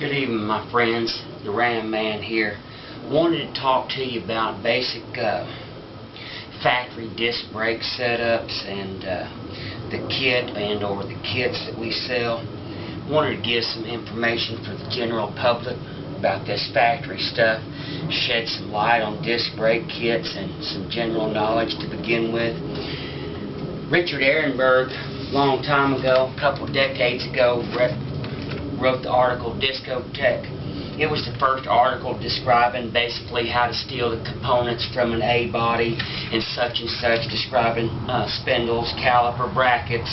Good evening, my friends. The Ram Man here. Wanted to talk to you about basic factory disc brake setups and the kit and/or the kits that we sell. Wanted to give some information for the general public about this factory stuff, shed some light on disc brake kits and some general knowledge to begin with. Richard Ehrenberg, a long time ago, a couple decades ago, wrote the article Discotech. It was the first article describing basically how to steal the components from an A body and such, describing spindles, caliper brackets,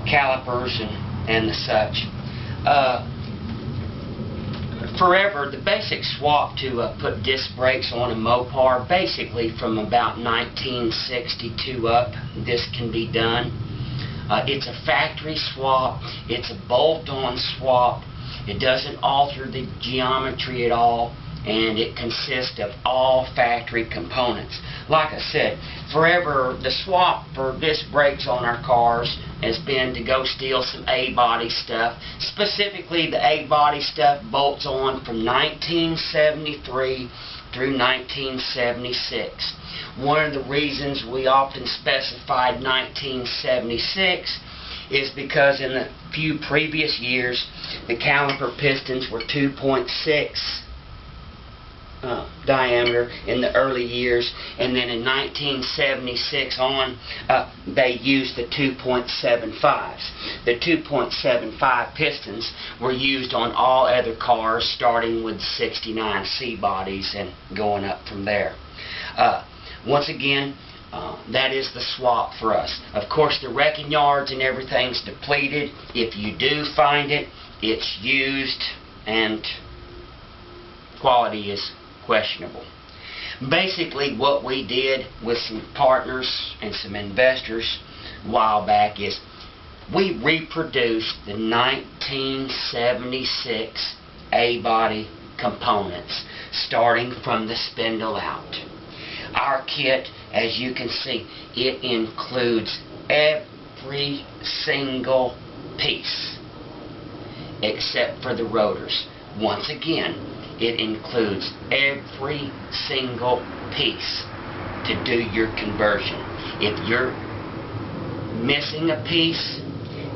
calipers, and the such. Forever, the basic swap to put disc brakes on a Mopar, basically from about 1962 up, this can be done. It's a factory swap, it's a bolt-on swap, it doesn't alter the geometry at all, and it consists of all factory components. Like I said, forever the swap for disc brakes on our cars has been to go steal some A-body stuff. Specifically, the A-body stuff bolts on from 1973 through 1976. One of the reasons we often specified 1976 is because in the few previous years the caliper pistons were 2.6 diameter in the early years, and then in 1976 on they used the 2.75s. The 2.75 pistons were used on all other cars starting with 69 C bodies and going up from there. Once again, that is the swap for us. Of course, the wrecking yards and everything's depleted. If you do find it, it's used and quality is questionable. Basically, what we did with some partners and some investors a while back is we reproduced the 1976 A-body components, starting from the spindle out. Our kit, as you can see, it includes every single piece except for the rotors. Once again, it includes every single piece to do your conversion. If you're missing a piece,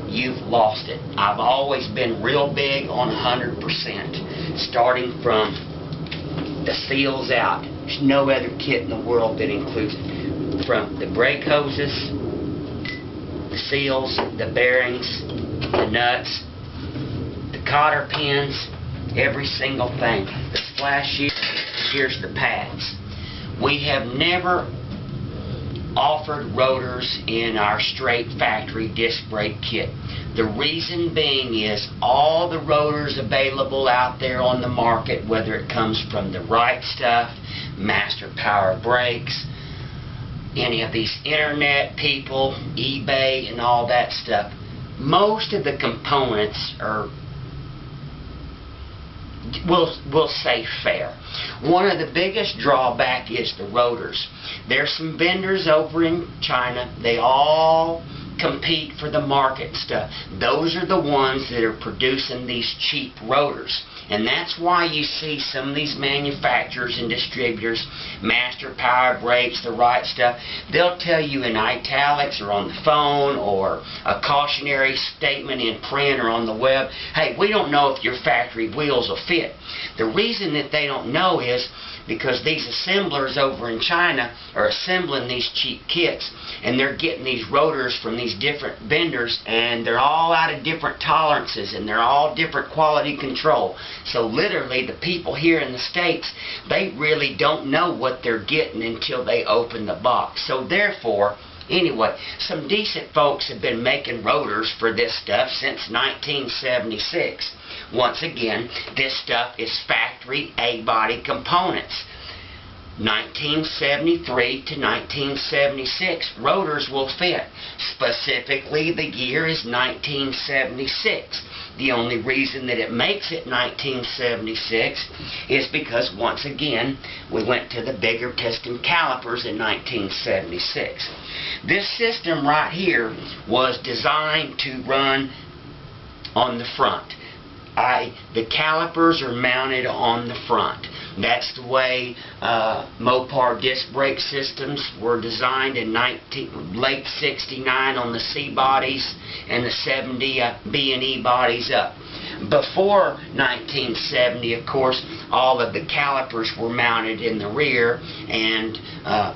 you've lost it. I've always been real big on 100%, starting from the seals out. There's no other kit in the world that includes it. From the brake hoses, the seals, the bearings, the nuts, the cotter pins, every single thing. The splash sheet, here's the pads. We have never offered rotors in our straight factory disc brake kit. The reason being is all the rotors available out there on the market, whether it comes from the Right Stuff, Master Power Brakes, any of these internet people, eBay and all that stuff, most of the components are, we'll say, fair. One of the biggest drawback is the rotors. There's some vendors over in China, they all compete for the market stuff. Those are the ones that are producing these cheap rotors. And that's why you see some of these manufacturers and distributors, Master Power Brakes, the Right Stuff, they'll tell you in italics or on the phone or a cautionary statement in print or on the web, hey, we don't know if your factory wheels will fit. The reason that they don't know is because these assemblers over in China are assembling these cheap kits, and they're getting these rotors from these different vendors, and they're all out of different tolerances, and they're all different quality control. So literally, the people here in the States, they really don't know what they're getting until they open the box. So therefore, anyway, some decent folks have been making rotors for this stuff since 1976. Once again, this stuff is factory A-body components. 1973 to 1976, rotors will fit. Specifically, the year is 1976. The only reason that it makes it 1976 is because, once again, we went to the bigger piston calipers in 1976. This system right here was designed to run on the front. the calipers are mounted on the front. That's the way Mopar disc brake systems were designed in late '69 on the C bodies and the '70 B&E bodies up. Before 1970, of course, all of the calipers were mounted in the rear, and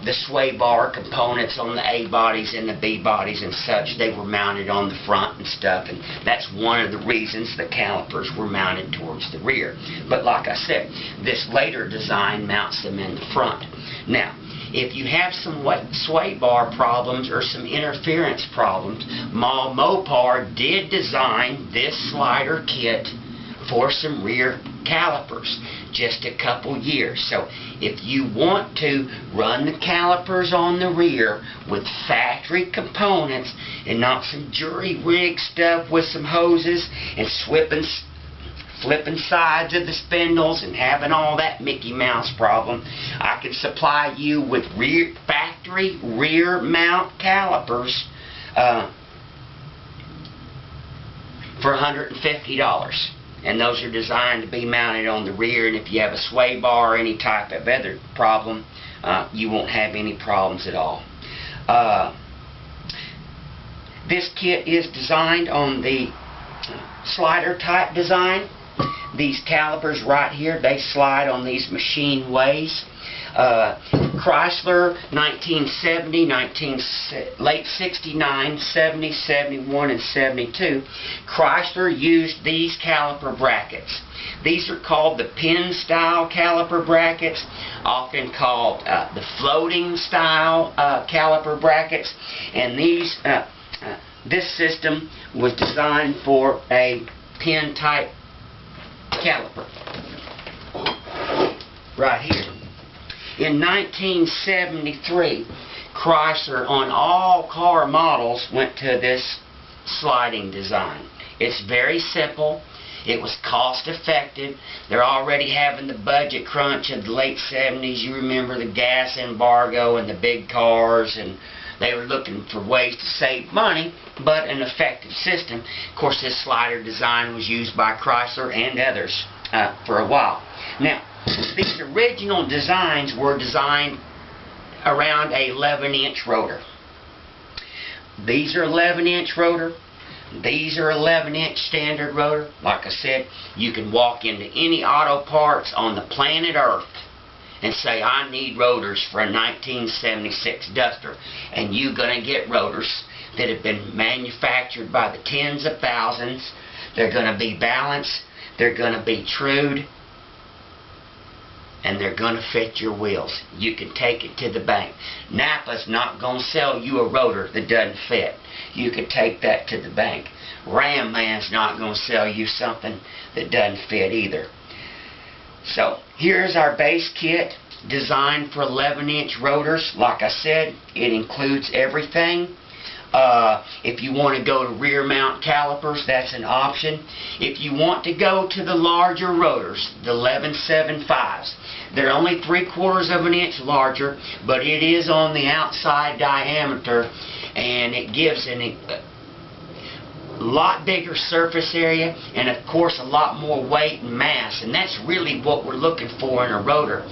the sway bar components on the A bodies and the B bodies and such, they were mounted on the front and stuff, and that's one of the reasons the calipers were mounted towards the rear. But like I said, this later design mounts them in the front. Now, if you have some sway bar problems or some interference problems, Mopar did design this slider kit for some rear calipers just a couple years. So if you want to run the calipers on the rear with factory components and not some jury rig stuff with some hoses and flipping sides of the spindles and having all that Mickey Mouse problem, I can supply you with factory rear mount calipers for $150. And those are designed to be mounted on the rear, and if you have a sway bar or any type of other problem, you won't have any problems at all. This kit is designed on the slider type design. These calipers right here, they slide on these machine ways. Chrysler, 1970, late 69, 70, 71, and 72, Chrysler used these caliper brackets. These are called the pin style caliper brackets, often called the floating style caliper brackets, and this system was designed for a pin type caliper right here. In 1973, Chrysler on all car models went to this sliding design. It's very simple. It was cost effective. They're already having the budget crunch of the late 70s. You remember the gas embargo and the big cars, and they were looking for ways to save money, but an effective system. Of course, this slider design was used by Chrysler and others for a while. Now, these original designs were designed around a 11-inch rotor. These are 11-inch rotor. These are 11-inch standard rotor. Like I said, you can walk into any auto parts on the planet Earth and say, I need rotors for a 1976 Duster. And you're going to get rotors that have been manufactured by the tens of thousands. They're going to be balanced. They're going to be trued. And they're going to fit your wheels. You can take it to the bank. Napa's not going to sell you a rotor that doesn't fit. You can take that to the bank. Ram Man's not going to sell you something that doesn't fit either. So here's our base kit designed for 11-inch rotors. Like I said, it includes everything. If you want to go to rear mount calipers, that's an option. If you want to go to the larger rotors, the 1175s, they're only 3/4 of an inch larger, but it is on the outside diameter, and it gives a lot bigger surface area, and of course a lot more weight and mass, and that's really what we're looking for in a rotor.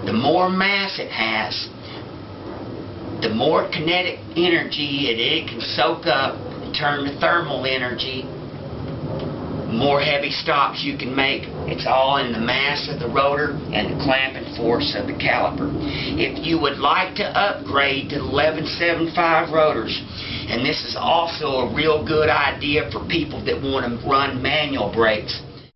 The more mass it has, the more kinetic energy it can soak up and turn to thermal energy, more heavy stops you can make. It's all in the mass of the rotor and the clamping force of the caliper. If you would like to upgrade to the 1175 rotors, and this is also a real good idea for people that want to run manual brakes,